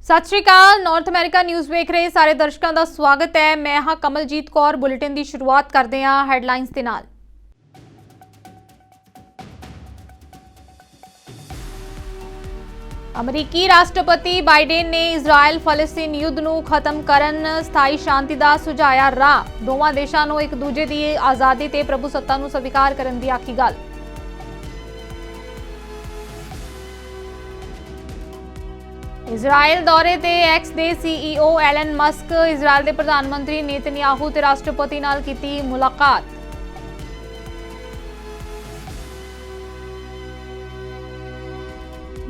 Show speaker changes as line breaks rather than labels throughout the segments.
ਸਤਿ ਸ਼੍ਰੀ ਅਕਾਲ। North America news ਵੇਖ ਰਹੇ ਸਾਰੇ ਦਰਸ਼ਕਾਂ ਦਾ ਸਵਾਗਤ ਹੈ। ਮੈਂ ਹਾਂ ਕਮਲਜੀਤ ਕੌਰ। ਬੁਲੇਟਿਨ ਦੀ ਸ਼ੁਰੂਆਤ ਕਰਦੇ ਹਾਂ ਹੈਡਲਾਈਨਸ ਦੇ ਨਾਲ। ਅਮਰੀਕੀ ਰਾਸ਼ਟਰਪਤੀ ਬਾਈਡਨ ਨੇ ਇਜ਼ਰਾਈਲ ਫਲਸਤੀਨ ਯੁੱਧ ਨੂੰ ਖਤਮ ਕਰਨ ਸਥਾਈ ਸ਼ਾਂਤੀ ਦਾ ਸੁਝਾਇਆ ਰਾਹ। ਦੋਵਾਂ ਦੇਸ਼ਾਂ ਨੂੰ ਇੱਕ ਦੂਜੇ ਦੀ ਆਜ਼ਾਦੀ ਤੇ ਪ੍ਰਭੂਸੱਤਾ ਨੂੰ ਸਵੀਕਾਰ ਕਰਨ ਦੀ ਆਖੀ ਗੱਲ। ਇਜ਼ਰਾਈਲ ਦੌਰੇ ਤੇ ਐਕਸ ਦੇ CEO ਐਲਨ ਮਸਕ ਇਜ਼ਰਾਈਲ ਦੇ ਪ੍ਰਧਾਨ ਮੰਤਰੀ ਨੇਤਨਯਾਹੂ ਤੇ ਰਾਸ਼ਟਰਪਤੀ ਨਾਲ ਕੀਤੀ ਮੁਲਾਕਾਤ।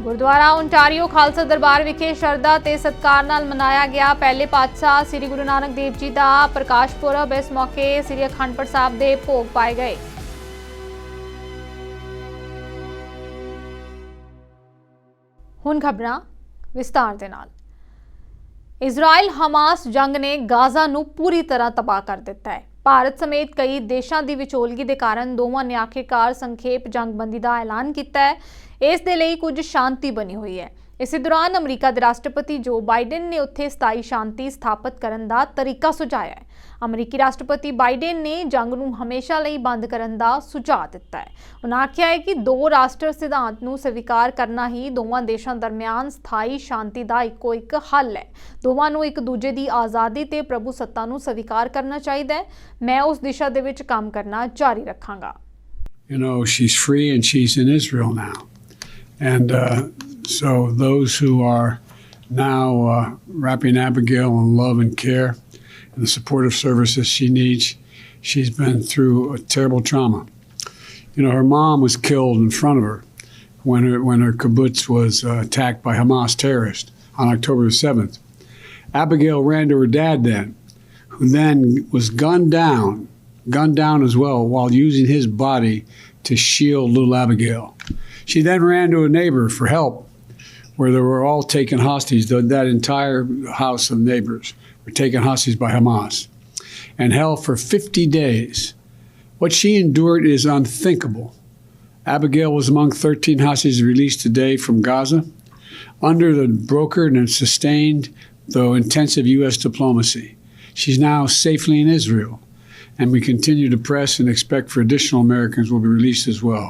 ਗੁਰਦੁਆਰਾ ਓਨਟਾਰੀਓ ਖਾਲਸਾ ਦਰਬਾਰ ਵਿਖੇ ਸ਼ਰਧਾ ਤੇ ਸਤਿਕਾਰ ਨਾਲ ਮਨਾਇਆ ਗਿਆ ਪਹਿਲੇ ਪਾਤਸ਼ਾਹ ਸ੍ਰੀ ਗੁਰੂ ਨਾਨਕ ਦੇਵ ਜੀ ਦਾ ਪ੍ਰਕਾਸ਼ ਪੁਰਬ। ਇਸ ਮੌਕੇ ਸ੍ਰੀ ਅਖੰਡ ਪਾਠ ਸਾਹਿਬ ਦੇ ਭੋਗ ਪਾਏ ਗਏ। ਹੁਣ ਖਬਰਾਂ ਵਿਸਤਾਰ ਦੇ ਨਾਲ। ਇਜ਼ਰਾਈਲ ਹਮਾਸ ਜੰਗ ਨੇ ਗਾਜ਼ਾ ਨੂੰ ਪੂਰੀ ਤਰ੍ਹਾਂ ਤਬਾਹ ਕਰ ਦਿੱਤਾ ਹੈ। ਭਾਰਤ ਸਮੇਤ ਕਈ ਦੇਸ਼ਾਂ ਦੀ ਵਿਚੋਲਗੀ ਦੇ ਕਾਰਨ ਦੋਵਾਂ ਨੇ ਆਖਿਰਕਾਰ ਸੰਖੇਪ ਜੰਗਬੰਦੀ ਦਾ ਐਲਾਨ ਕੀਤਾ ਹੈ। ਇਸ ਦੇ ਲਈ ਕੁਝ ਸ਼ਾਂਤੀ ਬਣੀ ਹੋਈ ਹੈ। ਇਸੇ ਦੌਰਾਨ ਅਮਰੀਕਾ ਦੇ ਰਾਸ਼ਟਰਪਤੀ ਜੋ ਬਾਈਡਨ ਨੇ ਉੱਥੇ ਸਥਾਈ ਸ਼ਾਂਤੀ ਸਥਾਪਿਤ ਕਰਨ ਦਾ ਤਰੀਕਾ ਸੁਝਾਇਆ ਹੈ। ਅਮਰੀਕੀ ਰਾਸ਼ਟਰਪਤੀ ਬਾਈਡਨ ਨੇ ਜੰਗ ਨੂੰ ਹਮੇਸ਼ਾ ਲਈ ਬੰਦ ਕਰਨ ਦਾ ਸੁਝਾਅ ਦਿੱਤਾ ਹੈ। ਉਹਨਾਂ ਆਖਿਆ ਹੈ ਕਿ ਦੋ ਰਾਸ਼ਟਰ ਸਿਧਾਂਤ ਨੂੰ ਸਵੀਕਾਰ ਕਰਨਾ ਹੀ ਦੋਵਾਂ ਦੇਸ਼ਾਂ ਦਰਮਿਆਨ ਸਥਾਈ ਸ਼ਾਂਤੀ ਦਾ ਇੱਕੋ ਇੱਕ ਹੱਲ ਹੈ। ਦੋਵਾਂ ਨੂੰ ਇੱਕ ਦੂਜੇ ਦੀ ਆਜ਼ਾਦੀ ਤੇ ਪ੍ਰਭੂਸੱਤਾ ਨੂੰ ਸਵੀਕਾਰ ਕਰਨਾ ਚਾਹੀਦਾ ਹੈ। ਮੈਂ ਉਸ ਦਿਸ਼ਾ ਦੇ ਵਿੱਚ ਕੰਮ ਕਰਨਾ ਜਾਰੀ ਰੱਖਾਂਗਾ।
You know, she's free and she's in Israel now. And so those who are now wrapping Abigail in love and care and the supportive services she needs, she's been through a terrible trauma. You know, her mom was killed in front of her when her kibbutz was attacked by Hamas terrorists on October 7th. Abigail ran to her dad then, who then was gunned down as well while using his body to shield little Abigail. She then ran to a neighbor for help, where they were all taken hostage. That entire house of neighbors were taken hostage by Hamas and held for 50 days. What she endured is unthinkable. Abigail was among 13 hostages released today from Gaza under the brokered and sustained, though intensive U.S. diplomacy. She's now safely in Israel, and we continue to press and expect for additional Americans will be released as well.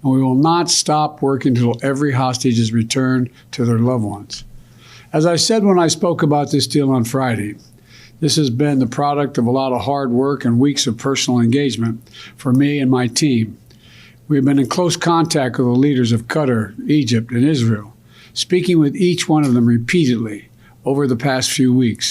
And we will not stop working until every hostage is returned to their loved ones. As I said when I spoke about this deal on Friday, this has been the product of a lot of hard work and weeks of personal engagement for me and my team. We have been in close contact with the leaders of Qatar, Egypt, and Israel, speaking with each one of them repeatedly over the past few weeks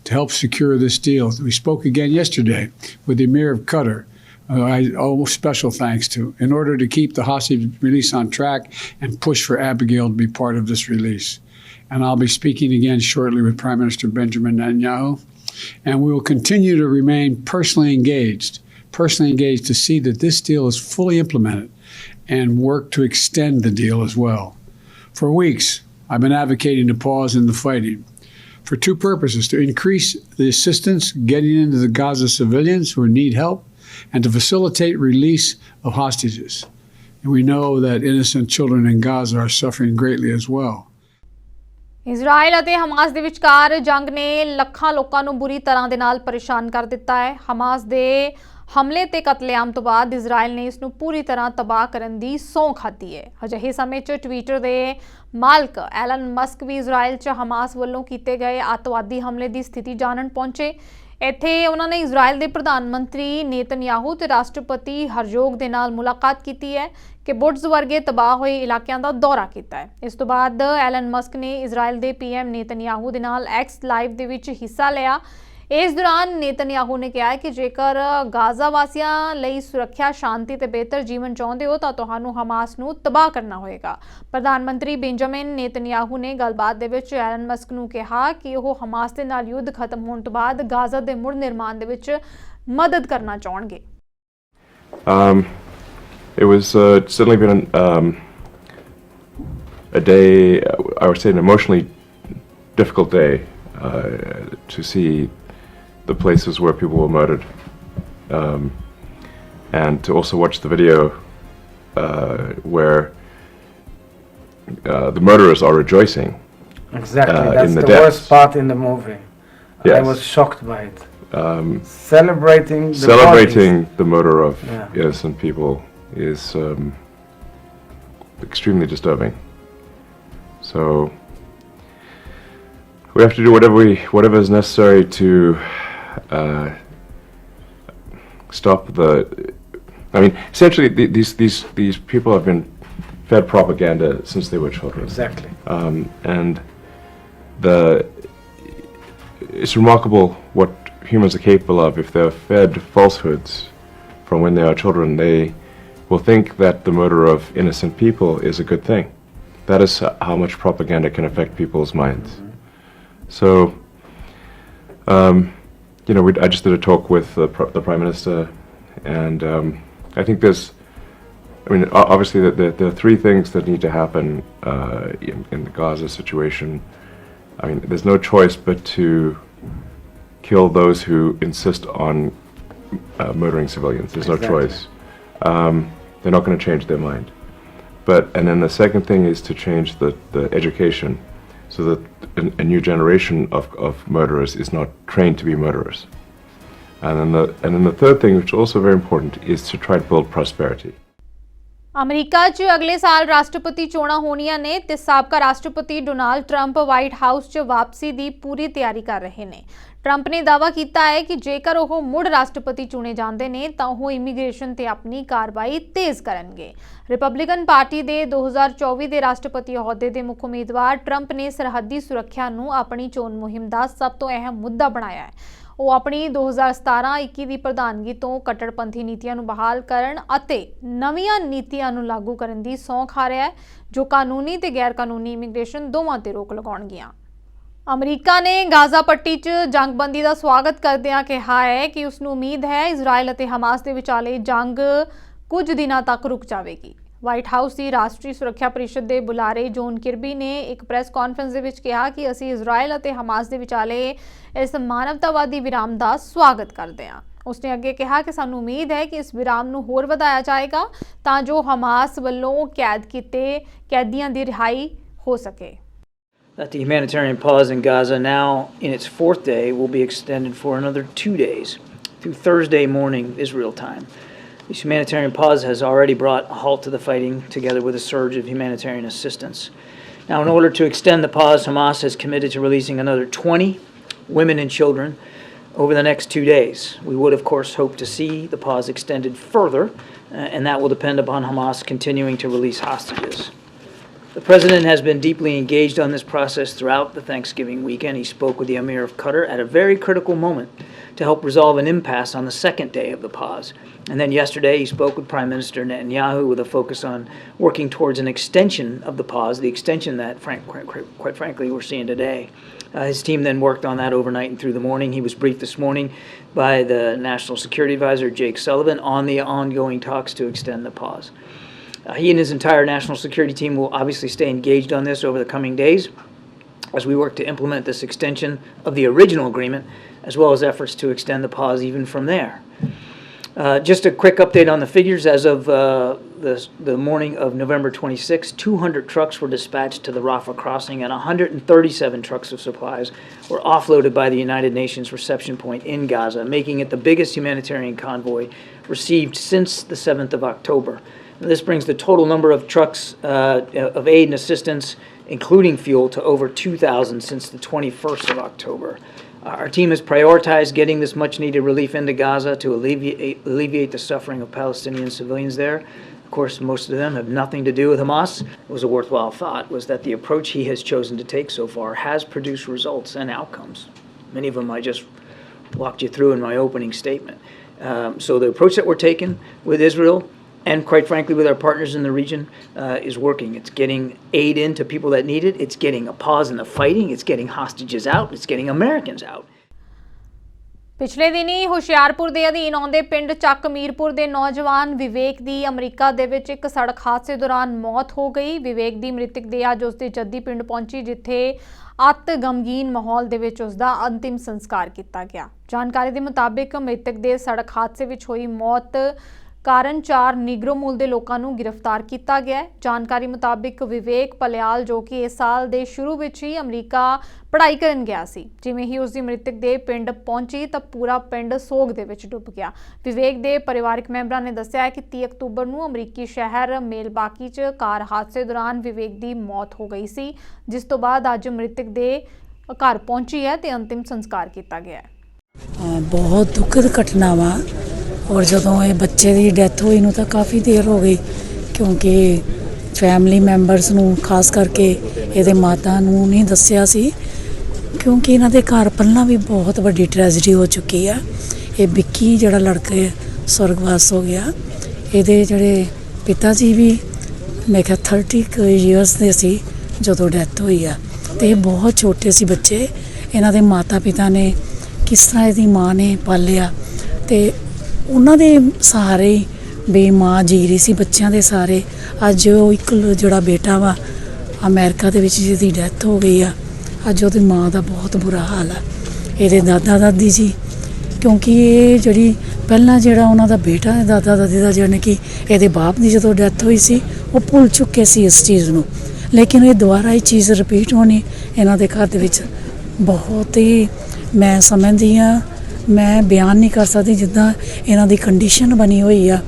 to help secure this deal. We spoke again yesterday with the Emir of Qatar, I owe special thanks to, in order to keep the hostage release on track and push for Abigail to be part of this release. And I'll be speaking again shortly with Prime Minister Benjamin Netanyahu. And we will continue to remain personally engaged to see that this deal is fully implemented and work to extend the deal as well. For weeks, I've been advocating to pause in the fighting for two purposes: to increase the assistance getting into the Gaza civilians who need help, and to facilitate release of hostages. And we know that innocent children in Gaza are suffering greatly as well.
Israel ਅਤੇ Hamas ਦੇ ਵਿਚਕਾਰ ਜੰਗ ਨੇ ਲੱਖਾਂ ਲੋਕਾਂ ਨੂੰ ਬੁਰੀ ਤਰ੍ਹਾਂ ਦੇ ਨਾਲ ਪਰੇਸ਼ਾਨ ਕਰ ਦਿੱਤਾ ਹੈ। ਹਮਾਸ ਦੇ ਹਮਲੇ ਤੇ ਕਤਲੇਆਮ ਤੋਂ ਬਾਅਦ ਇਜ਼ਰਾਈਲ ਨੇ ਇਸ ਨੂੰ ਪੂਰੀ ਤਰ੍ਹਾਂ ਤਬਾਹ ਕਰਨ ਦੀ ਸਹੁੰ ਖਾਧੀ ਹੈ। ਅਜਿਹੇ ਸਮੇਂ 'ਚ ਟਵਿੱਟਰ ਦੇ ਮਾਲਕ ਐਲਨ ਮਸਕ ਵੀ ਇਜ਼ਰਾਈਲ 'ਚ ਹਮਾਸ ਵੱਲੋਂ ਕੀਤੇ ਗਏ ਅੱਤਵਾਦੀ ਹਮਲੇ ਦੀ ਸਥਿਤੀ ਜਾਣਨ ਪਹੁੰਚੇ। ਇੱਥੇ ਉਹਨਾਂ ਨੇ ਇਜ਼ਰਾਈਲ ਦੇ ਪ੍ਰਧਾਨ ਮੰਤਰੀ ਨੇਤਨਯਾਹੂ ਤੇ ਰਾਸ਼ਟਰਪਤੀ ਹਰਜ਼ੋਗ ਦੇ ਨਾਲ ਮੁਲਾਕਾਤ ਕੀਤੀ ਹੈ ਕਿ ਬੁਰਜ ਵਰਗੇ ਤਬਾਹ ਹੋਏ ਇਲਾਕਿਆਂ ਦਾ ਦੌਰਾ ਕੀਤਾ ਹੈ। ਇਸ ਤੋਂ ਬਾਅਦ ਐਲਨ ਮਸਕ ਨੇ ਇਜ਼ਰਾਈਲ ਦੇ PM ਨੇਤਨਯਾਹੂ ਦੇ ਨਾਲ ਐਕਸ ਲਾਈਵ ਦੇ ਵਿੱਚ ਹਿੱਸਾ ਲਿਆ। ਇਸ ਦੌਰਾਨ ਨੇਤਨਯਾਹੂ ਨੇ ਕਿਹਾ ਕਿ ਜੇਕਰ ਗਾਜ਼ਾ ਵਾਸੀਆਂ ਲਈ ਸੁਰੱਖਿਆ, ਸ਼ਾਂਤੀ ਤੇ ਬਿਹਤਰ ਜੀਵਨ ਚਾਹੁੰਦੇ ਹੋ ਤਾਂ ਤੁਹਾਨੂੰ ਹਮਾਸ ਨੂੰ ਤਬਾਹ ਕਰਨਾ ਹੋਏਗਾ। ਪ੍ਰਧਾਨ ਮੰਤਰੀ ਬੈਂਜਾਮਿਨ ਨੇਤਨਯਾਹੂ ਨੇ ਗੱਲਬਾਤ ਦੇ ਵਿੱਚ ਐਲਨ ਮਸਕ ਨੂੰ ਕਿਹਾ ਕਿ ਉਹ ਹਮਾਸ ਦੇ ਨਾਲ ਯੁੱਧ ਖਤਮ ਹੋਣ ਤੋਂ ਬਾਅਦ ਗਾਜ਼ਾ ਦੇ ਮੁੜ ਨਿਰਮਾਣ ਦੇ ਵਿੱਚ ਮਦਦ ਕਰਨਾ ਚਾਹਣਗੇ।
It was certainly been a day, I would say an emotionally difficult day to see the places where people were murdered, and to also watch the video where the murderers are rejoicing
Exactly,
in
that's
the
the
deaths.
worst part in the movie. I
Yes.
was shocked by it.
Celebrating
Celebrating
the murder of
Yeah.
innocent people is extremely disturbing. So we have to do whatever is necessary to stop the. I mean, essentially, these people have been fed propaganda since they were children.
Exactly.
And it's remarkable what humans are capable of if they're fed falsehoods from when they are children. They will think that the murder of innocent people is a good thing. That is how much propaganda can affect people's minds. So, I just did a talk with the Prime Minister, and I think obviously there are three things that need to happen in the Gaza situation. I mean, there's no choice but to kill those who insist on murdering civilians. There's no
Exactly.
choice. They're not going to change their mind. And then the second thing is to change the education so that a new generation of murderers is not trained to be murderers. And then the third thing, which is also very important, is to try to build prosperity.
America 'ਚ ਅਗਲੇ ਸਾਲ ਰਾਸ਼ਟਰਪਤੀ ਚੋਣਾਂ ਹੋਣੀਆਂ ਨੇ ਤੇ ਸਾਬਕਾ ਰਾਸ਼ਟਰਪਤੀ ਡੋਨਾਲਡ ਟਰੰਪ ਵਾਈਟ ਹਾਊਸ 'ਚ ਵਾਪਸੀ ਦੀ ਪੂਰੀ ਤਿਆਰੀ ਕਰ ਰਹੇ ਨੇ। ਟਰੰਪ ਨੇ ਦਾਅਵਾ ਕੀਤਾ ਹੈ ਕਿ ਜੇਕਰ ਉਹ ਮੁੜ ਰਾਸ਼ਟਰਪਤੀ ਚੁਣੇ ਜਾਂਦੇ ਨੇ ਤਾਂ ਉਹ ਇਮੀਗ੍ਰੇਸ਼ਨ ਤੇ ਆਪਣੀ ਕਾਰਵਾਈ ਤੇਜ਼ ਕਰਨਗੇ। ਰਿਪਬਲਿਕਨ ਪਾਰਟੀ ਦੇ 2024 ਦੇ ਰਾਸ਼ਟਰਪਤੀ ਅਹੁਦੇ ਦੇ ਮੁੱਖ ਉਮੀਦਵਾਰ ਟਰੰਪ ਨੇ ਸਰਹੱਦੀ ਸੁਰੱਖਿਆ ਨੂੰ ਆਪਣੀ ਚੋਣ ਮੁਹਿੰਮ ਦਾ ਸਭ ਤੋਂ ਅਹਿਮ ਮੁੱਦਾ ਬਣਾਇਆ ਹੈ। ਉਹ ਆਪਣੀ 2017-21 ਦੀ ਪ੍ਰਧਾਨਗੀ ਤੋਂ ਕੱਟੜਪੰਥੀ ਨੀਤੀਆਂ ਨੂੰ ਬਹਾਲ ਕਰਨ ਅਤੇ ਨਵੀਆਂ ਨੀਤੀਆਂ ਨੂੰ ਲਾਗੂ ਕਰਨ ਦੀ ਸਹੁੰ ਖਾ ਰਿਹਾ ਹੈ ਜੋ ਕਾਨੂੰਨੀ ਤੇ ਗੈਰ ਕਾਨੂੰਨੀ ਇਮੀਗ੍ਰੇਸ਼ਨ ਦੋਵਾਂ ਤੇ ਰੋਕ ਲਗਾਉਣਗੀਆਂ। ਅਮਰੀਕਾ ਨੇ ਗਾਜ਼ਾ ਪੱਟੀ 'ਚ ਜੰਗਬੰਦੀ ਦਾ ਸਵਾਗਤ ਕਰਦਿਆਂ ਕਿਹਾ ਹੈ ਕਿ ਉਸ ਨੂੰ ਉਮੀਦ ਹੈ ਇਜ਼ਰਾਈਲ ਅਤੇ ਹਮਾਸ ਦੇ ਵਿਚਾਲੇ ਜੰਗ ਕੁਝ ਦਿਨਾਂ ਤੱਕ ਰੁਕ ਜਾਵੇਗੀ। ਵਾਈਟ ਹਾਊਸ ਦੀ ਰਾਸ਼ਟਰੀ ਸੁਰੱਖਿਆ ਪਰਿਸ਼ਦ ਦੇ ਬੁਲਾਰੇ ਜੋਨ ਕਿਰਬੀ ਨੇ ਇੱਕ ਪ੍ਰੈਸ ਕਾਨਫਰੰਸ ਦੇ ਵਿੱਚ ਕਿਹਾ ਕਿ ਅਸੀਂ ਇਜ਼ਰਾਈਲ ਅਤੇ ਹਮਾਸ ਦੇ ਵਿਚਾਲੇ ਇਸ ਮਾਨਵਤਾਵਾਦੀ ਵਿਰਾਮ ਦਾ ਸਵਾਗਤ ਕਰਦੇ ਹਾਂ। ਉਸਨੇ ਅੱਗੇ ਕਿਹਾ ਕਿ ਸਾਨੂੰ ਉਮੀਦ ਹੈ ਕਿ ਇਸ ਵਿਰਾਮ ਨੂੰ ਹੋਰ ਵਧਾਇਆ ਜਾਏਗਾ ਤਾਂ ਜੋ ਹਮਾਸ ਵੱਲੋਂ ਕੈਦ ਕੀਤੇ ਕੈਦੀਆਂ ਦੀ ਰਿਹਾਈ ਹੋ ਸਕੇ।
That the humanitarian pause in Gaza, now in its fourth day, will be extended for another 2 days through Thursday morning Israel time. This humanitarian pause has already brought a halt to the fighting, together with a surge of humanitarian assistance. Now, in order to extend the pause, Hamas has committed to releasing another 20 women and children over the next 2 days. We would, of course, hope to see the pause extended further, and that will depend upon Hamas continuing to release hostages. The President has been deeply engaged on this process throughout the Thanksgiving weekend. He spoke with the Emir of Qatar at a very critical moment to help resolve an impasse on the second day of the pause. And then yesterday he spoke with Prime Minister Netanyahu with a focus on working towards an extension of the pause, the extension that, quite frankly, we're seeing today. His team then worked on that overnight and through the morning. He was briefed this morning by the National Security Advisor, Jake Sullivan, on the ongoing talks to extend the pause. He and his entire national security team will obviously stay engaged on this over the coming days as we work to implement this extension of the original agreement, as well as efforts to extend the pause even from there. Just a quick update on the figures. As of the morning of November 26, 200 trucks were dispatched to the Rafah crossing, and 137 trucks of supplies were offloaded by the United Nations reception point in Gaza, making it the biggest humanitarian convoy received since the 7th of October. This brings the total number of trucks of aid and assistance, including fuel, to over 2,000 since the 21st of October. Our team has prioritized getting this much-needed relief into Gaza to alleviate the suffering of Palestinian civilians there. Of course, most of them have nothing to do with Hamas. It was a worthwhile thought, was that the approach he has chosen to take so far has produced results and outcomes. Many of them I just walked you through in my opening statement. So the approach that we're taking with Israel, and quite frankly with our partners in the region, is working. It's getting aid in to people that need it. It's getting a pause in the fighting. It's getting hostages out. It's getting Americans out.
ਪਿਛਲੇ ਦਿਨੀ ਹੁਸ਼ਿਆਰਪੁਰ ਦੇ ਅਧੀਨ ਆਉਂਦੇ ਪਿੰਡ ਚੱਕ ਮੀਰਪੁਰ ਦੇ ਨੌਜਵਾਨ ਵਿਵੇਕ ਦੀ America ਦੇ ਵਿੱਚ ਇੱਕ ਸੜਕ ਹਾਦਸੇ ਦੌਰਾਨ ਮੌਤ ਹੋ ਗਈ। ਵਿਵੇਕ ਦੀ ਮ੍ਰਿਤਕ ਦੇਹ ਅੱਜ ਉਸਦੇ ਜੱਦੀ ਪਿੰਡ ਪਹੁੰਚੀ, ਜਿੱਥੇ ਅਤ ਗਮਗੀਨ ਮਾਹੌਲ ਦੇ ਵਿੱਚ ਉਸਦਾ ਅੰਤਿਮ ਸੰਸਕਾਰ ਕੀਤਾ ਗਿਆ। ਜਾਣਕਾਰੀ ਦੇ ਮੁਤਾਬਿਕ ਮ੍ਰਿਤਕ ਦੇ ਸੜਕ ਹਾਦਸੇ ਵਿੱਚ ਹੋਈ ਮੌਤ ਕਾਰਨ 4 ਨੀਗਰੋ ਮੂਲ ਦੇ ਲੋਕਾਂ ਨੂੰ ਗ੍ਰਿਫਤਾਰ ਕੀਤਾ ਗਿਆ ਹੈ। ਜਾਣਕਾਰੀ ਮੁਤਾਬਿਕ ਵਿਵੇਕ ਪਲਿਆਲ ਜੋ ਕਿ ਇਸ ਸਾਲ ਦੇ ਸ਼ੁਰੂ ਵਿੱਚ ਹੀ ਅਮਰੀਕਾ ਪੜ੍ਹਾਈ ਕਰਨ ਗਿਆ ਸੀ, ਜਿਵੇਂ ਹੀ ਉਸ ਦੀ ਮ੍ਰਿਤਕ ਦੇ ਪਿੰਡ ਪਹੁੰਚੀ ਤਾਂ ਪੂਰਾ ਪਿੰਡ ਸੋਗ ਦੇ ਵਿੱਚ ਡੁੱਬ ਗਿਆ। ਵਿਵੇਕ ਦੇ ਪਰਿਵਾਰਕ ਮੈਂਬਰਾਂ ਨੇ ਦੱਸਿਆ ਹੈ ਕਿ 30 ਅਕਤੂਬਰ ਨੂੰ ਅਮਰੀਕੀ ਸ਼ਹਿਰ ਮੇਲਬਾਕੀ 'ਚ ਕਾਰ ਹਾਦਸੇ ਦੌਰਾਨ ਵਿਵੇਕ ਦੀ ਮੌਤ ਹੋ ਗਈ ਸੀ, ਜਿਸ ਤੋਂ ਬਾਅਦ ਅੱਜ ਮ੍ਰਿਤਕ ਦੇ ਘਰ ਪਹੁੰਚੀ ਹੈ ਤੇ ਅੰਤਿਮ ਸੰਸਕਾਰ ਕੀਤਾ ਗਿਆ ਹੈ।
ਬਹੁਤ ਦੁਖਦ ਘਟਨਾ ਵਾ ਔਰ ਜਦੋਂ ਇਹ ਬੱਚੇ ਦੀ ਡੈਥ ਹੋਈ ਨੂੰ ਤਾਂ ਕਾਫੀ ਦੇਰ ਹੋ ਗਈ, ਕਿਉਂਕਿ ਫੈਮਿਲੀ ਮੈਂਬਰਸ ਨੂੰ ਖਾਸ ਕਰਕੇ ਇਹਦੇ ਮਾਤਾ ਨੂੰ ਨਹੀਂ ਦੱਸਿਆ ਸੀ, ਕਿਉਂਕਿ ਇਹਨਾਂ ਦੇ ਘਰ ਪਹਿਲਾਂ ਵੀ ਬਹੁਤ ਵੱਡੀ ਟ੍ਰੈਜਡੀ ਹੋ ਚੁੱਕੀ ਆ। ਇਹ ਵਿੱਕੀ ਜਿਹੜਾ ਲੜਕਾ ਹੈ ਸਵਰਗਵਾਸ ਹੋ ਗਿਆ। ਇਹਦੇ ਜਿਹੜੇ ਪਿਤਾ ਜੀ ਵੀ ਮੈਂ ਕਿਹਾ 30 ਇਅਰਸ ਦੇ ਸੀ ਜਦੋਂ ਡੈਥ ਹੋਈ ਆ, ਤੇ ਇਹ ਬਹੁਤ ਛੋਟੇ ਸੀ ਬੱਚੇ। ਇਹਨਾਂ ਦੇ ਮਾਤਾ ਪਿਤਾ ਨੇ ਕਿਸ ਤਰ੍ਹਾਂ ਇਹਦੀ ਮਾਂ ਨੇ ਪਾਲਿਆ, ਤੇ ਉਹਨਾਂ ਦੇ ਸਹਾਰੇ ਹੀ ਵੀ ਮਾਂ ਜੀ ਰਹੀ ਸੀ ਬੱਚਿਆਂ ਦੇ ਸਾਰੇ। ਅੱਜ ਉਹ ਇੱਕ ਜਿਹੜਾ ਬੇਟਾ ਵਾ ਅਮਰੀਕਾ ਦੇ ਵਿੱਚ ਜਿਹਦੀ ਡੈਥ ਹੋ ਗਈ ਆ, ਅੱਜ ਉਹਦੀ ਮਾਂ ਦਾ ਬਹੁਤ ਬੁਰਾ ਹਾਲ ਆ। ਇਹਦੇ ਦਾਦਾ ਦਾਦੀ ਜੀ, ਕਿਉਂਕਿ ਇਹ ਜਿਹੜੀ ਪਹਿਲਾਂ ਜਿਹੜਾ ਉਹਨਾਂ ਦਾ ਬੇਟਾ ਹੈ ਦਾਦਾ ਦਾਦੀ ਦਾ, ਜਾਣੀ ਕਿ ਇਹਦੇ ਬਾਪ ਦੀ ਜਦੋਂ ਡੈਥ ਹੋਈ ਸੀ ਉਹ ਭੁੱਲ ਚੁੱਕੇ ਸੀ ਇਸ ਚੀਜ਼ ਨੂੰ, ਲੇਕਿਨ ਇਹ ਦੁਬਾਰਾ ਇਹ ਚੀਜ਼ ਰਿਪੀਟ ਹੋਣੀ ਇਹਨਾਂ ਦੇ ਘਰ ਦੇ ਵਿੱਚ ਬਹੁਤ ਹੀ, ਮੈਂ ਸਮਝਦੀ ਹਾਂ, ਮੈਂ ਬਿਆਨ ਨਹੀਂ ਕਰ ਸਕਦੀ ਜਿੱਦਾਂ ਇਹਨਾਂ ਦੀ ਕੰਡੀਸ਼ਨ ਬਣੀ ਹੋਈ ਆ।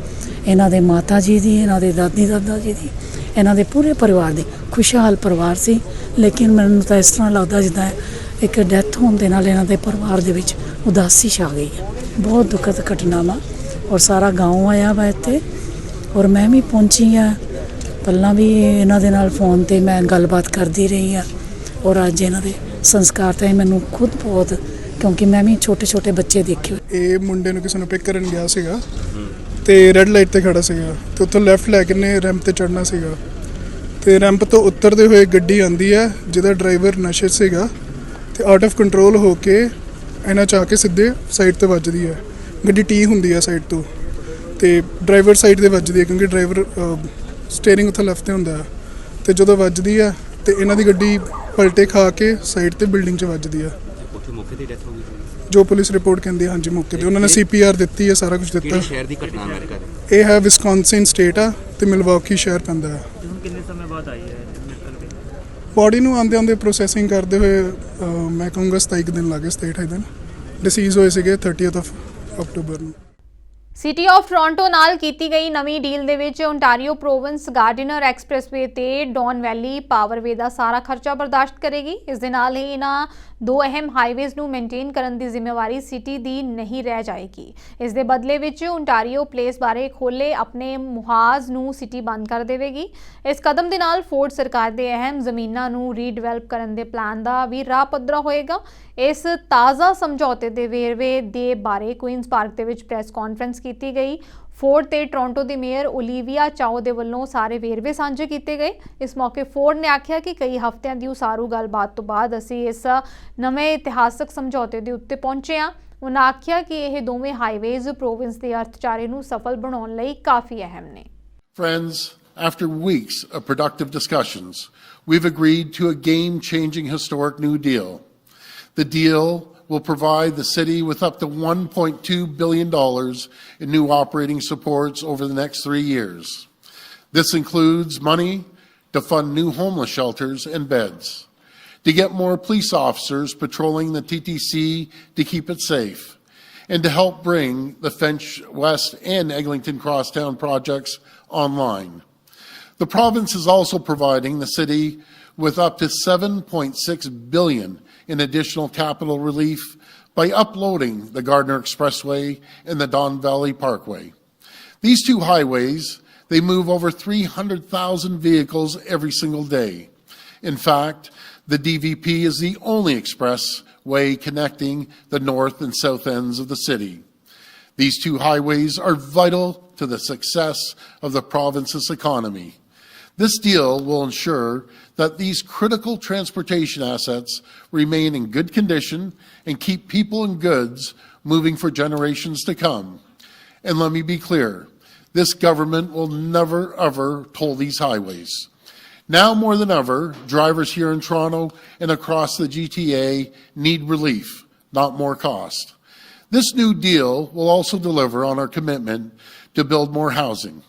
ਇਹਨਾਂ ਦੇ ਮਾਤਾ ਜੀ ਦੀ, ਇਹਨਾਂ ਦੇ ਦਾਦੀ ਦਾਦਾ ਜੀ ਦੀ, ਇਹਨਾਂ ਦੇ ਪੂਰੇ ਪਰਿਵਾਰ ਦੀ ਖੁਸ਼ਹਾਲ ਪਰਿਵਾਰ ਸੀ, ਲੇਕਿਨ ਮੈਨੂੰ ਤਾਂ ਇਸ ਤਰ੍ਹਾਂ ਲੱਗਦਾ ਜਿੱਦਾਂ ਇੱਕ ਡੈਥ ਹੋਣ ਦੇ ਨਾਲ ਇਹਨਾਂ ਦੇ ਪਰਿਵਾਰ ਦੇ ਵਿੱਚ ਉਦਾਸੀ ਛਾ ਗਈ ਹੈ। ਬਹੁਤ ਦੁਖਦ ਘਟਨਾ ਵਾ ਔਰ ਸਾਰਾ ਗਾਉਂ ਆਇਆ ਵਾ ਇੱਥੇ, ਔਰ ਮੈਂ ਵੀ ਪਹੁੰਚੀ ਆ। ਪਹਿਲਾਂ ਵੀ ਇਹਨਾਂ ਦੇ ਨਾਲ ਫੋਨ 'ਤੇ ਮੈਂ ਗੱਲਬਾਤ ਕਰਦੀ ਰਹੀ ਆ, ਔਰ ਅੱਜ ਇਹਨਾਂ ਦੇ ਸੰਸਕਾਰ ਤਾਂ ਮੈਨੂੰ ਖੁਦ ਬਹੁਤ, ਕਿਉਂਕਿ ਮੈਂ ਵੀ ਛੋਟੇ ਛੋਟੇ ਬੱਚੇ ਦੇਖੇ।
ਇਹ ਮੁੰਡੇ ਨੂੰ ਕਿਸੇ ਨੂੰ ਪਿਕ ਕਰਨ ਗਿਆ ਸੀਗਾ ਤੇ ਰੈੱਡ ਲਾਈਟ ਤੇ ਖੜਾ ਸੀਗਾ, ਤੇ ਉੱਥੋਂ ਲੈਫਟ ਲੈ ਕੇ ਨੇ ਰੈਂਪ ਤੇ ਚੜ੍ਹਨਾ ਸੀਗਾ, ਤੇ ਰੈਂਪ ਤੋਂ ਉਤਰਦੇ ਹੋਏ ਗੱਡੀ ਆਂਦੀ ਹੈ ਜਿਹਦਾ ਡਰਾਈਵਰ ਨਸ਼ੇ 'ਚ ਸੀਗਾ, ਤੇ ਆਊਟ ਆਫ ਕੰਟਰੋਲ ਹੋ ਕੇ ਇਹਨਾਂ 'ਚ ਆ ਕੇ ਸਿੱਧੇ ਸਾਈਡ ਤੇ ਵੱਜਦੀ ਹੈ। ਗੱਡੀ ਟੀ ਹੁੰਦੀ ਹੈ ਸਾਈਡ ਤੋਂ, ਤੇ ਡਰਾਈਵਰ ਸਾਈਡ ਤੇ ਵੱਜਦੀ ਹੈ ਕਿਉਂਕਿ ਡਰਾਈਵਰ ਸਟੀਅਰਿੰਗ ਉੱਥੇ ਲੈਫਟ ਤੇ ਹੁੰਦਾ ਹੈ, ਤੇ ਜਦੋਂ ਵੱਜਦੀ ਹੈ ਤੇ ਇਹਨਾਂ ਦੀ ਗੱਡੀ ਪਲਟੇ ਖਾ ਕੇ ਸਾਈਡ ਤੇ ਬਿਲਡਿੰਗ 'ਚ ਵੱਜਦੀ ਹੈ।
ਮੌਕੇ ਤੇ ਡੈਥ ਹੋ ਗਈ
ਜੋ ਪੁਲਿਸ ਰਿਪੋਰਟ ਕਹਿੰਦੀ ਹੈ, ਹਾਂਜੀ ਮੌਕੇ ਤੇ ਉਹਨਾਂ ਨੇ CPR ਦਿੱਤੀ ਹੈ, ਸਾਰਾ ਕੁਝ ਦਿੱਤਾ।
ਸ਼ਹਿਰ ਦੀ ਘਟਨਾ ਅਮਰੀਕਾ ਦੀ
ਇਹ ਹੈ ਵਿਸਕੌਨਸਿਨ ਸਟੇਟ ਆ, ਤੇ ਮਿਲਵਾਕੀ ਸ਼ਹਿਰ ਪੈਂਦਾ ਹੈ।
ਹੁਣ ਕਿੰਨੇ ਸਮੇਂ ਬਾਅਦ ਆਈ ਹੈ
ਬੋਡੀ ਨੂੰ ਆਉਂਦੇ ਆਉਂਦੇ ਪ੍ਰੋਸੈਸਿੰਗ ਕਰਦੇ ਹੋਏ ਮੈਂ ਕਹੂੰਗਾ 27 ਦਿਨ ਲੱਗੇ, 27 ਦਿਨ। ਡਿਸੀਜ਼ ਹੋਏ ਸੀਗੇ 30 ਅਕਤੂਬਰ ਨੂੰ।
ਸਿਟੀ ਆਫ ਟੋਰਾਂਟੋ ਨਾਲ ਕੀਤੀ ਗਈ ਨਵੀਂ ਡੀਲ ਦੇ ਵਿੱਚ ਓਨਟਾਰੀਓ ਪ੍ਰੋਵਿੰਸ ਗਾਰਡੀਨਰ ਐਕਸਪ੍ਰੈਸਵੇ ਤੇ ਡੌਨ ਵੈਲੀ ਪਾਵਰਵੇ ਦਾ ਸਾਰਾ ਖਰਚਾ ਬਰਦਾਸ਼ਤ ਕਰੇਗੀ। ਇਸ ਦੇ ਨਾਲ ਹੀ ਇਹਨਾਂ ਦੋ ਅਹਿਮ ਹਾਈਵੇਜ਼ ਨੂੰ ਮੇਨਟੇਨ ਕਰਨ ਦੀ ਜ਼ਿੰਮੇਵਾਰੀ ਸਿਟੀ ਦੀ ਨਹੀਂ ਰਹਿ ਜਾਏਗੀ। ਇਸ ਦੇ ਬਦਲੇ ਵਿੱਚ ਓਨਟਾਰੀਓ ਪਲੇਸ ਬਾਰੇ ਖੋਲੇ ਆਪਣੇ ਮੁਹਾਜ਼ ਨੂੰ ਸਿਟੀ ਬੰਦ ਕਰ ਦੇਵੇਗੀ। ਇਸ ਕਦਮ ਦੇ ਨਾਲ ਫੋਰਡ ਸਰਕਾਰ ਦੇ ਅਹਿਮ ਜ਼ਮੀਨਾਂ ਨੂੰ ਰੀਡਿਵੈਲਪ ਕਰਨ ਦੇ ਪਲਾਨ ਦਾ ਵੀ ਰਾਹ ਪੱਧਰਾ ਹੋਏਗਾ। ਇਸ ਤਾਜ਼ਾ ਸਮਝੌਤੇ ਦੇ ਵੇਰਵੇ ਦੇ ਬਾਰੇ ਕੁਈਨਜ਼ ਪਾਰਕ ਦੇ ਵਿੱਚ ਪ੍ਰੈਸ ਕਾਨਫਰੰਸ ਕੀਤੀ ਗਈ। ਫੋਰਡ ਤੇ ਟੋਰਾਂਟੋ ਦੀ ਮੇਅਰ ਓਲੀਵੀਆ ਚਾਓ ਦੇ ਵੱਲੋਂ ਸਾਰੇ ਵੇਰਵੇ ਸਾਂਝੇ ਕੀਤੇ ਗਏ। ਇਸ ਮੌਕੇ ਫੋਰਡ ਨੇ ਆਖਿਆ ਕਿ ਕਈ ਹਫ਼ਤਿਆਂ ਦੀ ਉਸਾਰੂ ਗੱਲਬਾਤ ਤੋਂ ਬਾਅਦ ਅਸੀਂ ਇਸ ਨਵੇਂ ਇਤਿਹਾਸਕ ਸਮਝੌਤੇ ਦੇ ਉੱਤੇ ਪਹੁੰਚੇ ਹਾਂ। ਉਹਨਾਂ ਆਖਿਆ ਕਿ ਇਹ ਦੋਵੇਂ ਹਾਈਵੇਜ਼ ਪ੍ਰੋਵਿੰਸ ਦੇ ਅਰਥਚਾਰੇ ਨੂੰ ਸਫਲ ਬਣਾਉਣ ਲਈ ਕਾਫੀ ਅਹਿਮ ਨੇ।
Friends, after weeks of productive discussions, we've agreed to a game-changing historic new deal. The deal will provide the city with up to $1.2 billion in new operating supports over the next 3 years. This includes money to fund new homeless shelters and beds, to get more police officers patrolling the TTC to keep it safe, and to help bring the Finch West and Eglinton Crosstown projects online. The province is also providing the city with up to $7.6 billion in additional capital relief by uploading the Gardner Expressway and the Don Valley Parkway. These two highways, they move over 300,000 vehicles every single day. In fact, the DVP is the only expressway connecting the north and south ends of the city. These two highways are vital to the success of the province's economy. This deal will ensure that these critical transportation assets remain in good condition and keep people and goods moving for generations to come. And let me be clear, this government will never ever toll these highways. Now more than ever, drivers here in Toronto and across the GTA need relief, not more cost. This new deal will also deliver on our commitment to build more housing.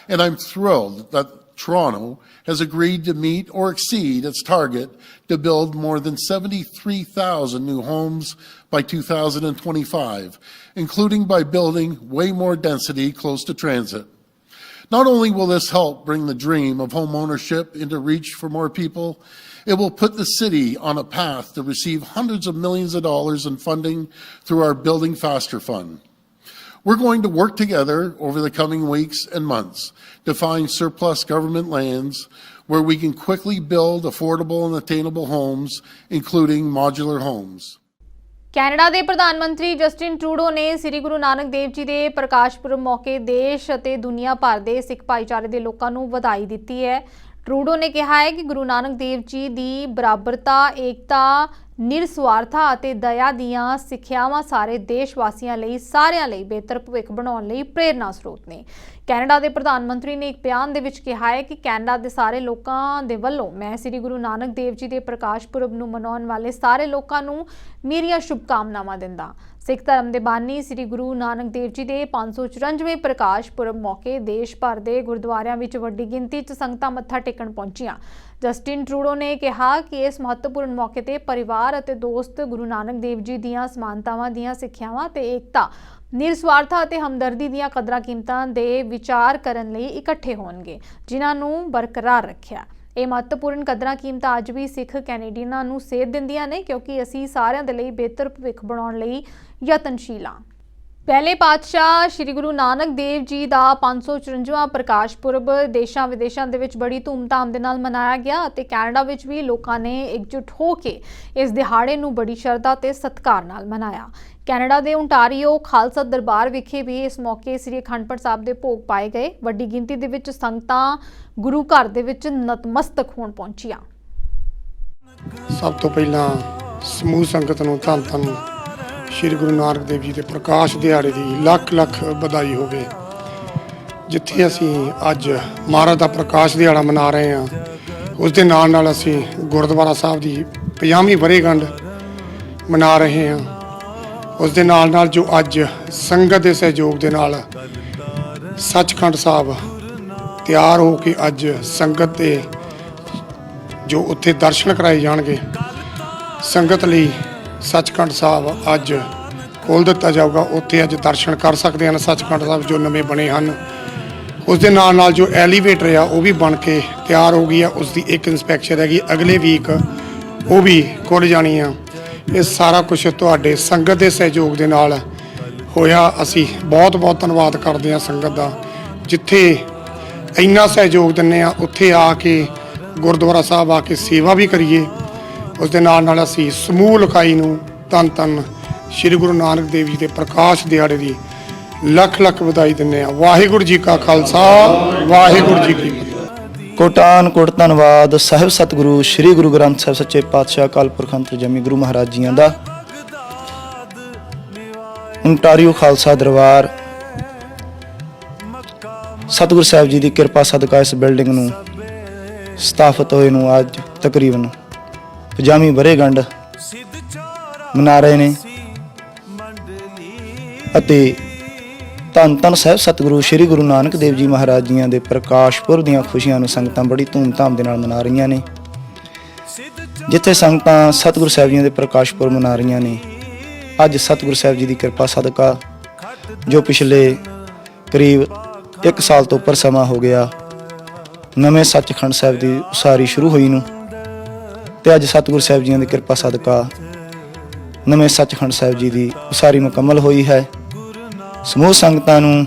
And I'm thrilled that Toronto has agreed to meet or exceed its target to build more than 73,000 new homes by 2025, including by building way more density close to transit. Not only will this help bring the dream of home ownership into reach for more people, it will put the city on a path to receive hundreds of millions of dollars in funding through our Building Faster Fund. We're going to work together over the coming weeks and months to find surplus government lands where we can quickly build affordable and attainable homes, including modular homes.
Canada ਦੇ ਪ੍ਰਧਾਨ ਮੰਤਰੀ Justin Trudeau ਨੇ ਸ੍ਰੀ ਗੁਰੂ ਨਾਨਕ ਦੇਵ ਜੀ ਦੇ ਪ੍ਰਕਾਸ਼ ਪੁਰਬ ਮੌਕੇ ਦੇਸ਼ ਅਤੇ ਦੁਨੀਆ ਭਰ ਦੇ ਸਿੱਖ ਭਾਈਚਾਰੇ ਦੇ ਲੋਕਾਂ ਨੂੰ ਵਧਾਈ ਦਿੱਤੀ ਹੈ। ਟਰੂਡੋ ਨੇ ਕਿਹਾ ਹੈ ਕਿ ਗੁਰੂ ਨਾਨਕ ਦੇਵ ਜੀ ਦੀ ਬਰਾਬਰਤਾ, ਏਕਤਾ, ਨਿਰਸਵਾਰਥਾ ਅਤੇ ਦਇਆ ਦੀਆਂ ਸਿੱਖਿਆਵਾਂ ਸਾਰੇ ਦੇਸ਼ ਵਾਸੀਆਂ ਲਈ, ਸਾਰਿਆਂ ਲਈ ਬਿਹਤਰ ਭਵਿੱਖ ਬਣਾਉਣ ਲਈ ਪ੍ਰੇਰਨਾ ਸਰੋਤ ਨੇ। ਕੈਨੇਡਾ ਦੇ ਪ੍ਰਧਾਨ ਮੰਤਰੀ ਨੇ ਇੱਕ ਬਿਆਨ ਦੇ ਵਿੱਚ ਕਿਹਾ ਹੈ ਕਿ ਕੈਨੇਡਾ ਦੇ ਸਾਰੇ ਲੋਕਾਂ ਦੇ ਵੱਲੋਂ ਮੈਂ ਸ੍ਰੀ ਗੁਰੂ ਨਾਨਕ ਦੇਵ ਜੀ ਦੇ ਪ੍ਰਕਾਸ਼ ਪੁਰਬ ਨੂੰ ਮਨਾਉਣ ਵਾਲੇ ਸਾਰੇ ਲੋਕਾਂ ਨੂੰ ਮੇਰੀਆਂ ਸ਼ੁਭਕਾਮਨਾਵਾਂ ਦਿੰਦਾ। ਸਿੱਖ ਧਰਮ ਦੇ ਬਾਨੀ ਸ੍ਰੀ ਗੁਰੂ ਨਾਨਕ ਦੇਵ ਜੀ ਦੇ 594ਵੇਂ ਪ੍ਰਕਾਸ਼ ਪੁਰਬ ਮੌਕੇ ਦੇਸ਼ ਭਰ ਦੇ ਗੁਰਦੁਆਰਿਆਂ ਵਿੱਚ ਵੱਡੀ ਗਿਣਤੀ 'ਚ ਸੰਗਤਾਂ ਮੱਥਾ ਟੇਕਣ ਪਹੁੰਚੀਆਂ। ਜਸਟਿਨ ਟਰੂਡੋ ਨੇ ਕਿਹਾ ਕਿ ਇਸ ਮਹੱਤਵਪੂਰਨ ਮੌਕੇ ਤੇ ਪਰਿਵਾਰ ਅਤੇ ਦੋਸਤ ਗੁਰੂ ਨਾਨਕ ਦੇਵ ਜੀ ਦੀਆਂ ਸਮਾਨਤਾਵਾਂ ਦੀਆਂ ਸਿੱਖਿਆਵਾਂ ਤੇ ਏਕਤਾ, ਨਿਰਸਵਾਰਥਾ ਅਤੇ ਹਮਦਰਦੀ ਦੀਆਂ ਕਦਰਾਂ ਕੀਮਤਾਂ ਦੇ ਵਿਚਾਰ ਕਰਨ ਲਈ ਇਕੱਠੇ ਹੋਣਗੇ, ਜਿਨ੍ਹਾਂ ਨੂੰ ਬਰਕਰਾਰ ਰੱਖਿਆ। ਇਹ ਮਹੱਤਵਪੂਰਨ ਕਦਰਾਂ ਕੀਮਤਾਂ ਅੱਜ ਵੀ ਸਿੱਖ ਕੈਨੇਡੀਅਨਾਂ ਨੂੰ ਸੇਧ ਦਿੰਦੀਆਂ ਨੇ, ਕਿਉਂਕਿ ਅਸੀਂ ਸਾਰਿਆਂ ਦੇ ਲਈ ਬਿਹਤਰ ਭਵਿੱਖ ਬਣਾਉਣ ਲਈ ਯਤਨਸ਼ੀਲ ਹਾਂ। ਪਹਿਲੇ ਪਾਤਸ਼ਾਹ ਸ਼੍ਰੀ ਗੁਰੂ ਨਾਨਕ ਦੇਵ ਜੀ ਦਾ 554ਵਾਂ ਪ੍ਰਕਾਸ਼ ਪੁਰਬ ਦੇਸ਼ਾਂ ਵਿਦੇਸ਼ਾਂ ਦੇ ਵਿੱਚ ਬੜੀ ਧੂਮਧਾਮ ਦੇ ਨਾਲ ਮਨਾਇਆ ਗਿਆ ਅਤੇ ਕੈਨੇਡਾ ਵਿੱਚ ਵੀ ਲੋਕਾਂ ਨੇ ਇਕਜੁੱਟ ਹੋ ਕੇ ਇਸ ਦਿਹਾੜੇ ਨੂੰ ਬੜੀ ਸ਼ਰਧਾ ਤੇ ਸਤਿਕਾਰ ਨਾਲ ਮਨਾਇਆ। ਕੈਨੇਡਾ ਦੇ ਓਨਟਾਰੀਓ ਖਾਲਸਾ ਦਰਬਾਰ ਵਿਖੇ ਵੀ ਇਸ ਮੌਕੇ ਸ੍ਰੀ ਅਖੰਡ ਪਾਠ ਸਾਹਿਬ ਦੇ ਭੋਗ ਪਾਏ ਗਏ। ਵੱਡੀ ਗਿਣਤੀ ਦੇ ਵਿੱਚ ਸੰਗਤਾਂ ਗੁਰੂ ਘਰ ਦੇ ਵਿੱਚ ਨਤਮਸਤਕ ਹੋਣ ਪਹੁੰਚੀਆਂ।
ਸਭ ਤੋਂ ਪਹਿਲਾਂ ਸਮੂਹ ਸੰਗਤ ਨੂੰ ਧੰਨ ਧੰਨ ਸ਼੍ਰੀ ਗੁਰੂ ਨਾਨਕ ਦੇਵ ਜੀ ਦੇ ਪ੍ਰਕਾਸ਼ ਦਿਹਾੜੇ ਦੀ ਲੱਖ ਲੱਖ ਵਧਾਈ ਹੋਵੇ। ਜਿੱਥੇ ਅਸੀਂ ਅੱਜ ਮਹਾਰਾਜ ਦਾ ਪ੍ਰਕਾਸ਼ ਦਿਹਾੜਾ ਮਨਾ ਰਹੇ ਹਾਂ, ਉਸ ਦੇ ਨਾਲ ਨਾਲ ਅਸੀਂ ਗੁਰਦੁਆਰਾ ਸਾਹਿਬ ਦੀ 50ਵੀਂ ਵਰ੍ਹੇਗੰਢ ਮਨਾ ਰਹੇ ਹਾਂ। ਉਸ ਦੇ ਨਾਲ ਨਾਲ ਜੋ ਅੱਜ ਸੰਗਤ ਦੇ ਸਹਿਯੋਗ ਦੇ ਨਾਲ ਸੱਚਖੰਡ ਸਾਹਿਬ ਤਿਆਰ ਹੋ ਕੇ ਅੱਜ ਸੰਗਤ ਦੇ ਜੋ ਉੱਥੇ ਦਰਸ਼ਨ ਕਰਾਏ ਜਾਣਗੇ, ਸੰਗਤ ਲਈ ਸੱਚਖੰਡ ਸਾਹਿਬ ਅੱਜ ਖੋਲ੍ਹ ਦਿੱਤਾ ਜਾਊਗਾ। ਉੱਥੇ ਅੱਜ ਦਰਸ਼ਨ ਕਰ ਸਕਦੇ ਹਨ ਸੱਚਖੰਡ ਸਾਹਿਬ ਜੋ ਨਵੇਂ ਬਣੇ ਹਨ। ਉਸ ਦੇ ਨਾਲ ਨਾਲ ਜੋ ਐਲੀਵੇਟਰ ਆ ਉਹ ਵੀ ਬਣ ਕੇ ਤਿਆਰ ਹੋ ਗਈ ਆ, ਉਸ ਦੀ ਇੱਕ ਇੰਸਪੈਕਸ਼ਨ ਹੈਗੀ, ਅਗਲੇ ਵੀਕ ਉਹ ਵੀ ਖੁੱਲ੍ਹ ਜਾਣੀ ਆ। ਇਹ ਸਾਰਾ ਕੁਝ ਤੁਹਾਡੇ ਸੰਗਤ ਦੇ ਸਹਿਯੋਗ ਦੇ ਨਾਲ ਹੋਇਆ। ਅਸੀਂ ਬਹੁਤ ਬਹੁਤ ਧੰਨਵਾਦ ਕਰਦੇ ਹਾਂ ਸੰਗਤ ਦਾ। ਜਿੱਥੇ ਇੰਨਾ ਸਹਿਯੋਗ ਦਿੰਦੇ ਆ ਉੱਥੇ ਆ ਕੇ ਗੁਰਦੁਆਰਾ ਸਾਹਿਬ ਆ ਕੇ ਸੇਵਾ ਵੀ ਕਰੀਏ। ਉਸ ਦੇ ਨਾਲ ਨਾਲ ਅਸੀਂ ਸਮੂਹ ਲਿਖਾਈ ਨੂੰ ਧੰਨ ਧੰਨ ਸ਼੍ਰੀ ਗੁਰੂ ਨਾਨਕ ਦੇਵ ਜੀ ਦੇ ਪ੍ਰਕਾਸ਼ ਦਿਹਾੜੇ ਦੀ ਲੱਖ ਲੱਖ ਵਧਾਈ ਦਿੰਦੇ ਆ। ਵਾਹਿਗੁਰੂ ਜੀ ਕਾ ਖਾਲਸਾ, ਵਾਹਿਗੁਰੂ ਜੀ ਕੀ ਫਤਿਹ।
ਕੋਟਾਨ ਕੋਟ ਧੰਨਵਾਦ ਸਾਹਿਬ ਸਤਿਗੁਰੂ ਸ੍ਰੀ ਗੁਰੂ ਗ੍ਰੰਥ ਸਾਹਿਬ ਸੱਚੇ ਪਾਤਸ਼ਾਹ ਅਕਾਲ ਪੁਰਖ ਅੰਤਰਜਾਮੀ ਗੁਰੂ ਮਹਾਰਾਜ ਜੀਆਂ ਦਾ। ਓਨਟਾਰੀਓ ਖਾਲਸਾ ਦਰਬਾਰ ਸਤਿਗੁਰੂ ਸਾਹਿਬ ਜੀ ਦੀ ਕਿਰਪਾ ਸਦਕਾ ਇਸ ਬਿਲਡਿੰਗ ਨੂੰ ਸਥਾਪਿਤ ਹੋਏ ਨੂੰ ਅੱਜ ਤਕਰੀਬਨ 50ਵੀਂ ਵਰ੍ਹੇਗੰਢ ਮਨਾ ਰਹੇ ਨੇ ਅਤੇ ਧੰਨ ਧੰਨ ਸਾਹਿਬ ਸਤਿਗੁਰੂ ਸ੍ਰੀ ਗੁਰੂ ਨਾਨਕ ਦੇਵ ਜੀ ਮਹਾਰਾਜ ਜੀਆਂ ਦੇ ਪ੍ਰਕਾਸ਼ ਪੁਰਬ ਦੀਆਂ ਖੁਸ਼ੀਆਂ ਨੂੰ ਸੰਗਤਾਂ ਬੜੀ ਧੂਮਧਾਮ ਦੇ ਨਾਲ ਮਨਾ ਰਹੀਆਂ ਨੇ। ਜਿੱਥੇ ਸੰਗਤਾਂ ਸਤਿਗੁਰੂ ਸਾਹਿਬ ਜੀ ਦੇ ਪ੍ਰਕਾਸ਼ ਪੁਰਬ ਮਨਾ ਰਹੀਆਂ ਨੇ, ਅੱਜ ਸਤਿਗੁਰੂ ਸਾਹਿਬ ਜੀ ਦੀ ਕਿਰਪਾ ਸਦਕਾ ਜੋ ਪਿਛਲੇ ਕਰੀਬ 1 ਸਾਲ ਤੋਂ ਉੱਪਰ ਸਮਾਂ ਹੋ ਗਿਆ ਨਵੇਂ ਸੱਚਖੰਡ ਸਾਹਿਬ ਦੀ ਉਸਾਰੀ ਸ਼ੁਰੂ ਹੋਈ ਨੂੰ, ਤੇ ਅੱਜ ਸਤਿਗੁਰੂ ਸਾਹਿਬ ਜੀ ਦੀ ਕਿਰਪਾ ਸਦਕਾ ਨਵੇਂ ਸੱਚਖੰਡ ਸਾਹਿਬ ਜੀ ਦੀ ਉਸਾਰੀ ਮੁਕੰਮਲ ਹੋਈ ਹੈ। ਸਮੂਹ ਸੰਗਤਾਂ ਨੂੰ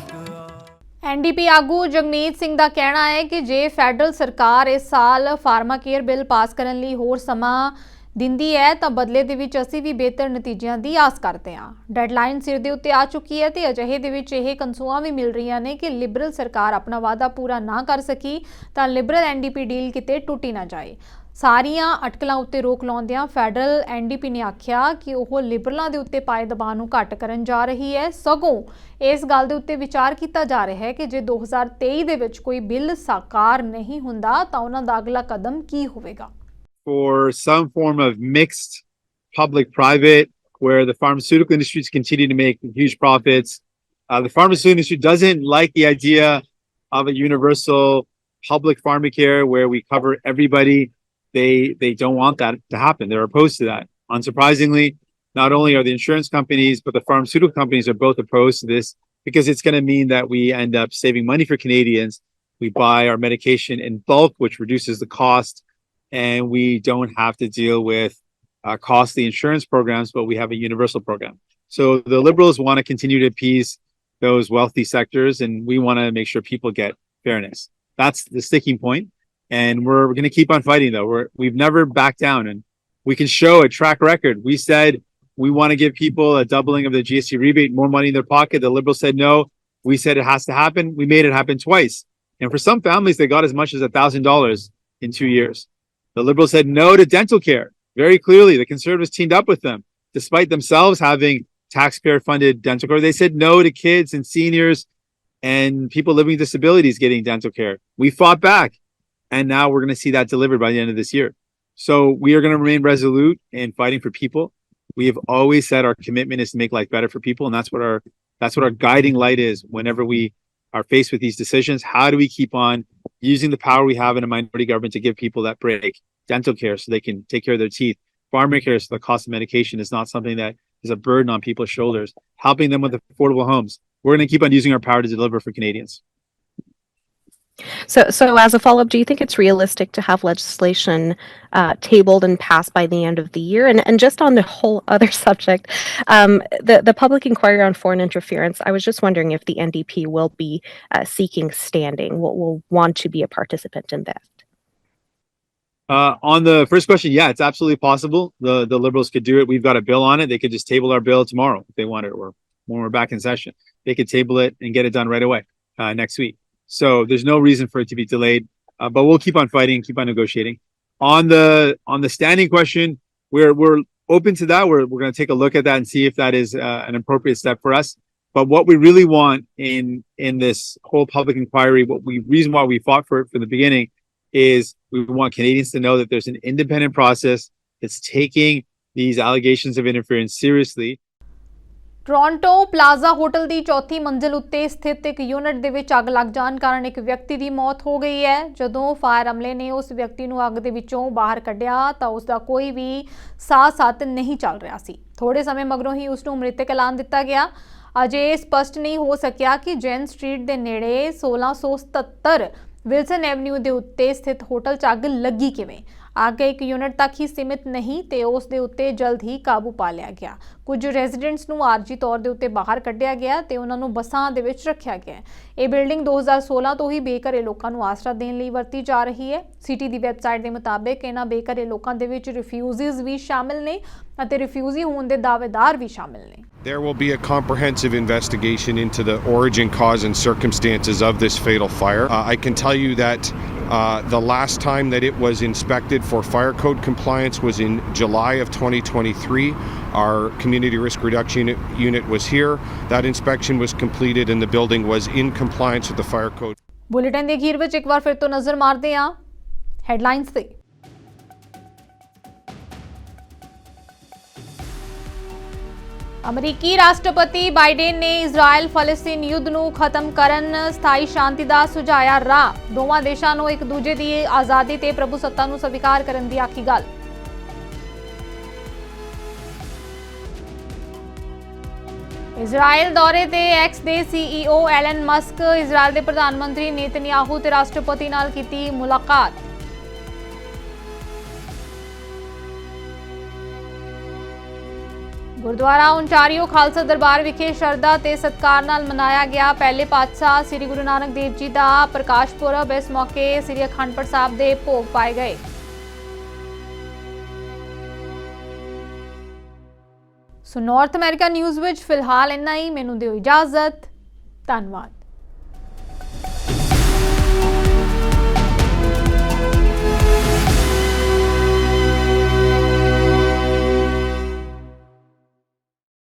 ਐਨਡੀਪੀ ਆਗੂ ਜਗਮੀਤ ਸਿੰਘ ਦਾ ਕਹਿਣਾ ਹੈ ਕਿ ਜੇ ਫੈਡਰਲ ਸਰਕਾਰ ਇਸ ਸਾਲ ਫਾਰਮਾ ਕੇਅਰ ਬਿੱਲ ਪਾਸ ਕਰਨ ਲਈ ਹੋਰ ਸਮਾਂ ਦਿੰਦੀ ਹੈ ਤਾਂ ਬਦਲੇ ਦੇ ਵਿੱਚ ਅਸੀਂ ਵੀ ਬਿਹਤਰ ਨਤੀਜਿਆਂ ਦੀ ਆਸ ਕਰਦੇ ਹਾਂ। ਡੈਡਲਾਈਨ ਸਿਰ ਦੇ ਉੱਤੇ ਆ ਚੁੱਕੀ ਹੈ ਤੇ ਅਜਿਹੇ ਦੇ ਵਿੱਚ ਇਹ ਕੰਸੂਆਂ ਵੀ ਮਿਲ ਰਹੀਆਂ ਨੇ ਕਿ ਲਿਬਰਲ ਸਰਕਾਰ ਆਪਣਾ ਵਾਅਦਾ ਪੂਰਾ ਨਾ ਕਰ ਸਕੀ ਤਾਂ ਲਿਬਰਲ ਐਨਡੀਪੀ ਡੀਲ ਕਿਤੇ ਟੁੱਟੀ ਨਾ ਜਾਏ। ਸਾਰੀਆਂ ਅਟਕਲਾਂ ਉੱਤੇ ਰੋਕ ਲਾਉਂਦਿਆਂ ਫੈਡਰਲ ਐਨਡੀਪੀ ਨੇ ਆਖਿਆ ਕਿ ਉਹ ਲਿਬਰਲਾਂ ਦੇ ਉੱਤੇ ਪਾਏ ਦਬਾਅ ਨੂੰ ਘੱਟ ਕਰਨ ਜਾ ਰਹੀ ਹੈ, ਸਗੋਂ ਇਸ ਗੱਲ ਦੇ ਉੱਤੇ ਵਿਚਾਰ ਕੀਤਾ ਜਾ ਰਿਹਾ ਹੈ ਕਿ ਜੇ 2023 ਦੇ ਵਿੱਚ ਕੋਈ ਬਿੱਲ ਸਾਕਾਰ ਨਹੀਂ ਹੁੰਦਾ ਤਾਂ ਉਹਨਾਂ ਦਾ ਅਗਲਾ ਕਦਮ ਕੀ ਹੋਵੇਗਾ।
For some form of mixed public-private where the pharmaceutical industries continue to make huge profits. The pharmaceutical industry doesn't like the idea of a universal public pharmacare where we cover everybody. They don't want that to happen. They're opposed to that. Unsurprisingly, not only are the insurance companies, but the pharmaceutical companies are both opposed to this because it's going to mean that we end up saving money for Canadians. We buy our medication in bulk, which reduces the cost, and we don't have to deal with costly insurance programs, but we have a universal program. So the Liberals want to continue to appease those wealthy sectors, and we want to make sure people get fairness. That's the sticking point, and we're going to keep on fighting, though. We've never backed down, and we can show a track record. We said we want to give people a doubling of the GST rebate, more money in their pocket. The Liberals said no. We said it has to happen. We made it happen twice. And for some families, they got as much as $1,000 in 2 years. The Liberals said no to dental care. Very clearly, the Conservatives teamed up with them. Despite themselves having taxpayer-funded dental care, they said no to kids and seniors and people living with disabilities getting dental care. We fought back, and now we're going to see that delivered by the end of this year. So we are going to remain resolute in fighting for people. We have always said our commitment is to make life better for people, and that's what our guiding light is whenever we are faced with these decisions. How do we keep on using the power we have in a minority government to give people that break? Dental care so they can take care of their teeth. Pharmacare so the cost of medication is not something that is a burden on people's shoulders. Helping them with affordable homes. We're going to keep on using our power to deliver for Canadians.
So as a follow-up, do you think it's realistic to have legislation tabled and passed by the end of the year? And just on the whole other subject, the public inquiry on foreign interference, I was just wondering if the NDP will be seeking standing, will want to be a participant in that.
On the first question, yeah, it's absolutely possible. The Liberals could do it. We've got a bill on it. They could just table our bill tomorrow if they want it, or when we're back in session. They could table it and get it done right away next week. So there's no reason for it to be delayed, but we'll keep on fighting, keep on negotiating. On the standing question, we're open to that. We're going to take a look at that and see if that is an appropriate step for us. But what we really want in this whole public inquiry, reason why we fought for it from the beginning, is we want Canadians to know that there's an independent process that's taking these allegations of interference seriously.
Toronto plaza hotel ਦੀ ਚੌਥੀ ਮੰਜ਼ਿਲ ਉੱਤੇ ਸਥਿਤ ਇੱਕ unit ਦੇ ਵਿੱਚ ਅੱਗ ਲੱਗ ਜਾਣ ਕਾਰਨ ਇੱਕ ਵਿਅਕਤੀ ਦੀ ਮੌਤ ਹੋ ਗਈ ਹੈ। ਜਦੋਂ ਫਾਇਰ ਅਮਲੇ ਨੇ ਉਸ ਵਿਅਕਤੀ ਨੂੰ ਅੱਗ ਦੇ ਵਿੱਚੋਂ ਬਾਹਰ ਕੱਢਿਆ ਤਾਂ ਉਸ ਦਾ ਕੋਈ ਵੀ ਸਾਹ-ਸੱਤ ਨਹੀਂ ਚੱਲ ਰਿਹਾ ਸੀ। ਥੋੜੇ ਸਮੇਂ ਮਗਰੋਂ ਹੀ ਉਸ ਨੂੰ ਮ੍ਰਿਤਕ ਐਲਾਨ ਦਿੱਤਾ ਗਿਆ। ਅਜੇ ਸਪਸ਼ਟ ਨਹੀਂ ਹੋ ਸਕਿਆ ਕਿ ਜੈਨ ਸਟਰੀਟ ਦੇ ਨੇੜੇ 1677 ਵਿਲਸਨ ਐਵਨਿਊ ਦੇ ਉੱਤੇ ਸਥਿਤ ਹੋਟਲ 'ਚ ਅੱਗ ਲੱਗੀ ਕਿਵੇਂ। ਅੱਗ ਇੱਕ ਯੂਨਿਟ ਤੱਕ ਹੀ ਸੀਮਿਤ ਨਹੀਂ ਤੇ ਉਸ ਦੇ ਉੱਤੇ ਜਲਦ ਹੀ ਕਾਬੂ ਪਾ ਲਿਆ ਗਿਆ। ਕੁਝ ਰੈਜ਼ੀਡੈਂਟਸ ਨੂੰ ਆਰਜੀ ਤੌਰ ਦੇ ਉੱਤੇ ਬਾਹਰ ਕੱਢਿਆ ਗਿਆ ਤੇ ਉਹਨਾਂ ਨੂੰ ਬੱਸਾਂ ਦੇ ਵਿੱਚ ਰੱਖਿਆ ਗਿਆ। ਇਹ ਬਿਲਡਿੰਗ 2016 ਤੋਂ ਹੀ ਬੇਘਰੇ ਲੋਕਾਂ ਨੂੰ ਆਸਰਾ ਦੇਣ ਲਈ ਵਰਤੀ ਜਾ ਰਹੀ ਹੈ। ਸਿਟੀ ਦੀ ਵੈਬਸਾਈਟ ਦੇ ਮੁਤਾਬਕ ਇਹਨਾਂ ਬੇਘਰੇ ਲੋਕਾਂ ਦੇ ਵਿੱਚ ਰਿਫਿਊਜੀਜ਼ ਵੀ ਸ਼ਾਮਿਲ ਨੇ ਅਤੇ ਰਿਫਿਊਜੀ ਹੋਣ ਦੇ ਦਾਅਵੇਦਾਰ ਵੀ ਸ਼ਾਮਿਲ ਨੇ।
There will be a comprehensive investigation into the origin, cause, and circumstances of this fatal fire. I can tell you that the last time that it was inspected for fire code compliance was in July of 2023. Our community risk reduction unit was here. That inspection was completed and the building was in compliance with the fire code.
Bulletin ਦੇ ਅਖੀਰ ਵਿੱਚ ਇੱਕ ਵਾਰ ਫਿਰ ਤੋਂ ਨਜ਼ਰ ਮਾਰਦੇ ਹਾਂ headlines ਤੇ। ਅਮਰੀਕੀ ਰਾਸ਼ਟਰਪਤੀ ਬਾਈਡਨ ਨੇ ਇਜ਼ਰਾਈਲ ਫਲਸਤੀਨ ਯੁੱਧ ਨੂੰ ਖਤਮ ਕਰਨ ਸਥਾਈ ਸ਼ਾਂਤੀ ਦਾ ਸੁਝਾਇਆ ਰਾਹ। ਦੋਵਾਂ ਦੇਸ਼ਾਂ ਨੂੰ ਇੱਕ ਦੂਜੇ ਦੀ ਆਜ਼ਾਦੀ ਤੇ ਪ੍ਰਭੂਸੱਤਾ ਨੂੰ ਸਵੀਕਾਰ ਕਰਨ ਦੀ ਆਖੀ ਗੱਲ। ਇਜ਼ਰਾਈਲ ਦੌਰੇ ਤੇ ਐਕਸ ਦੇ CEO ਐਲਨ ਮਸਕ ਇਜ਼ਰਾਈਲ ਦੇ ਪ੍ਰਧਾਨ ਮੰਤਰੀ ਨੇਤਨਯਾਹੂ ਤੇ ਰਾਸ਼ਟਰਪਤੀ ਨਾਲ ਕੀਤੀ ਮੁਲਾਕਾਤ। ਗੁਰਦੁਆਰਾ ਓਨਟਾਰੀਓ ਖਾਲਸਾ ਦਰਬਾਰ ਵਿਖੇ ਸ਼ਰਧਾ ਤੇ ਸਤਿਕਾਰ ਨਾਲ ਮਨਾਇਆ ਗਿਆ ਪਹਿਲੇ ਪਾਤਸ਼ਾਹ ਸ੍ਰੀ ਗੁਰੂ ਨਾਨਕ ਦੇਵ ਜੀ ਦਾ ਪ੍ਰਕਾਸ਼ ਪੁਰਬ। ਇਸ ਮੌਕੇ ਸ੍ਰੀ ਅਖੰਡ ਪਾਠ ਸਾਹਿਬ ਦੇ ਭੋਗ ਪਾਏ ਗਏ। ਸੋ ਨਾਰਥ ਅਮਰੀਕਾ ਨਿਊਜ਼ ਵਿੱਚ ਫਿਲਹਾਲ ਇੰਨਾ ਹੀ। ਮੈਨੂੰ ਦਿਓ ਇਜਾਜ਼ਤ। ਧੰਨਵਾਦ।